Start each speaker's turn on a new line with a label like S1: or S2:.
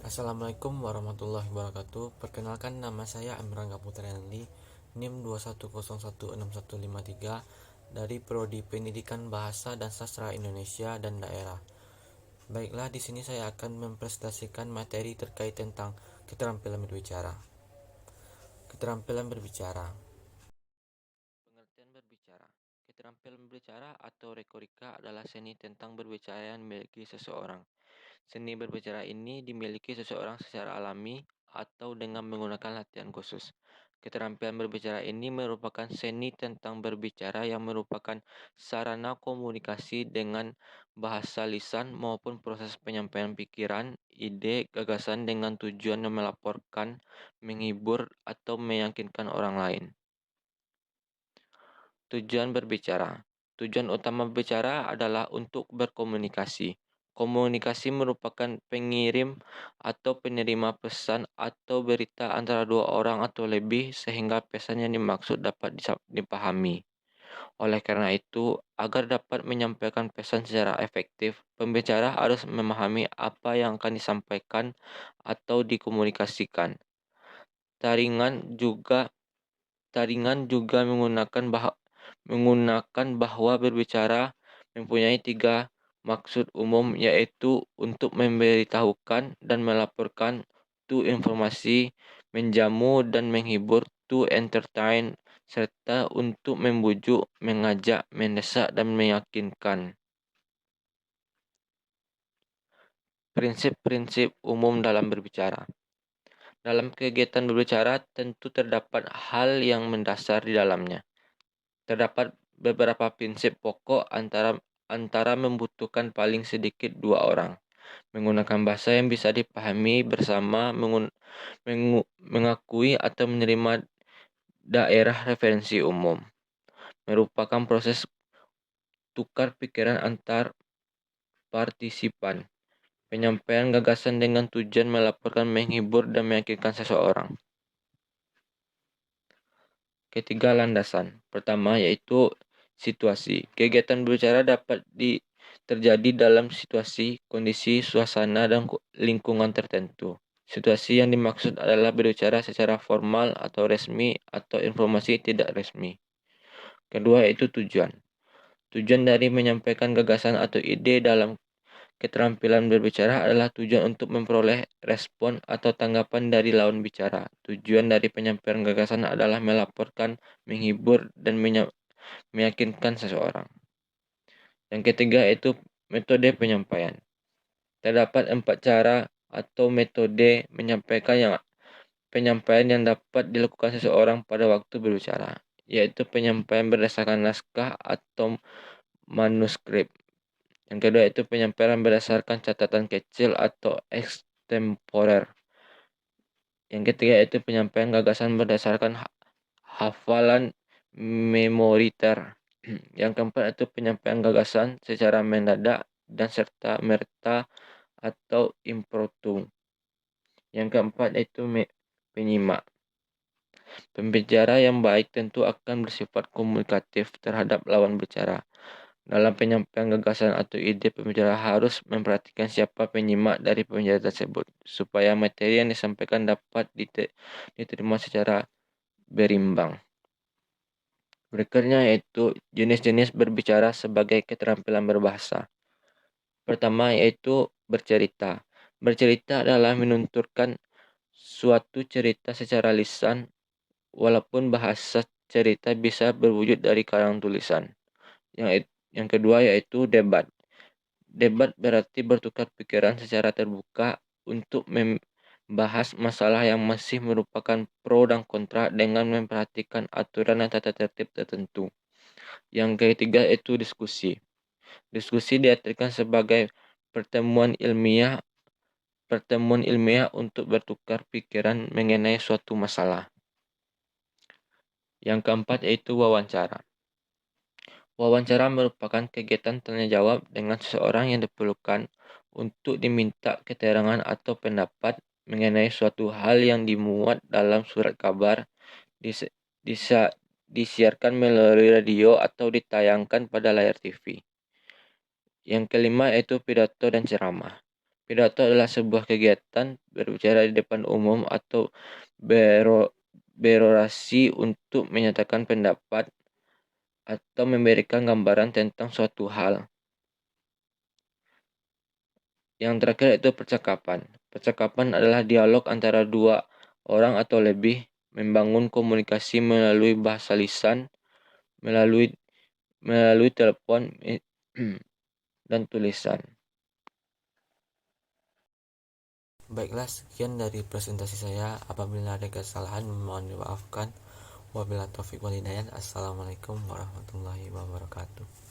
S1: Assalamualaikum warahmatullahi wabarakatuh. Perkenalkan, nama saya Amrangga Putrayandi, NIM 2101653 dari Prodi Pendidikan Bahasa dan Sastra Indonesia dan Daerah. Baiklah, di sini saya akan mempresentasikan materi terkait tentang keterampilan berbicara. Keterampilan berbicara. Pengertian berbicara. Keterampilan berbicara atau retorika adalah seni tentang berbicara yang dimiliki seseorang. Seni berbicara ini dimiliki seseorang secara alami atau dengan menggunakan latihan khusus. Keterampilan berbicara ini merupakan seni tentang berbicara yang merupakan sarana komunikasi dengan bahasa lisan maupun proses penyampaian pikiran, ide, gagasan dengan tujuan melaporkan, menghibur, atau meyakinkan orang lain. Tujuan berbicara. Tujuan utama berbicara adalah untuk berkomunikasi. Komunikasi merupakan pengirim atau penerima pesan atau berita antara dua orang atau lebih sehingga pesan yang dimaksud dapat dipahami. Oleh karena itu, agar dapat menyampaikan pesan secara efektif, pembicara harus memahami apa yang akan disampaikan atau dikomunikasikan. Taringan juga Taringan juga menggunakan bahwa berbicara mempunyai tiga maksud umum, yaitu untuk memberitahukan dan melaporkan, to informasi, menjamu dan menghibur, to entertain, serta untuk membujuk, mengajak, mendesak dan meyakinkan. Prinsip-prinsip umum dalam berbicara. Dalam kegiatan berbicara tentu terdapat hal yang mendasar di dalamnya. Terdapat beberapa prinsip pokok antara membutuhkan paling sedikit dua orang, menggunakan bahasa yang bisa dipahami bersama, mengakui atau menerima daerah referensi umum, merupakan proses tukar pikiran antar partisipan, penyampaian gagasan dengan tujuan melaporkan, menghibur, dan meyakinkan seseorang. Ketiga, landasan. Pertama yaitu situasi. Kegiatan berbicara dapat terjadi dalam situasi, kondisi, suasana, dan lingkungan tertentu. Situasi yang dimaksud adalah berbicara secara formal atau resmi atau informasi tidak resmi. Kedua yaitu tujuan. Tujuan dari menyampaikan gagasan atau ide dalam keterampilan berbicara adalah tujuan untuk memperoleh respon atau tanggapan dari lawan bicara. Tujuan dari penyampaian gagasan adalah melaporkan, menghibur, dan meyakinkan seseorang. Yang ketiga yaitu metode penyampaian. Terdapat 4 cara atau metode penyampaian yang dapat dilakukan seseorang pada waktu berbicara, yaitu penyampaian berdasarkan naskah atau manuskrip. Yang kedua itu penyampaian berdasarkan catatan kecil atau extemporer. Yang ketiga itu penyampaian gagasan berdasarkan hafalan memoriter. Yang keempat itu penyampaian gagasan secara mendadak dan serta merta atau impromptu. Yang keempat itu penyimak. Pembicara yang baik tentu akan bersifat komunikatif terhadap lawan bicara. Dalam penyampaian gagasan atau ide, pembicara harus memperhatikan siapa penyimak dari pembicara tersebut, supaya materi yang disampaikan dapat diterima secara berimbang. Berikutnya yaitu jenis-jenis berbicara sebagai keterampilan berbahasa. Pertama yaitu bercerita. Bercerita adalah menuturkan suatu cerita secara lisan, walaupun bahasa cerita bisa berwujud dari karang tulisan. Yang kedua yaitu debat. Debat berarti bertukar pikiran secara terbuka untuk membahas masalah yang masih merupakan pro dan kontra dengan memperhatikan aturan dan tata tertib tertentu. Yang ketiga yaitu diskusi. Diskusi diartikan sebagai pertemuan ilmiah untuk bertukar pikiran mengenai suatu masalah. Yang keempat yaitu wawancara. Wawancara merupakan kegiatan tanya jawab dengan seseorang yang diperlukan untuk diminta keterangan atau pendapat mengenai suatu hal yang dimuat dalam surat kabar, disiarkan melalui radio atau ditayangkan pada layar TV. Yang kelima yaitu pidato dan ceramah. Pidato adalah sebuah kegiatan berbicara di depan umum atau berorasi untuk menyatakan pendapat atau memberikan gambaran tentang suatu hal. Yang terakhir itu percakapan. Percakapan adalah dialog antara dua orang atau lebih, membangun komunikasi melalui bahasa lisan, melalui melalui telepon dan tulisan.
S2: Baiklah, sekian dari presentasi saya. Apabila ada kesalahan, mohon dimaafkan. Wabillahi taufiq walhidayah. Assalamualaikum warahmatullahi wabarakatuh.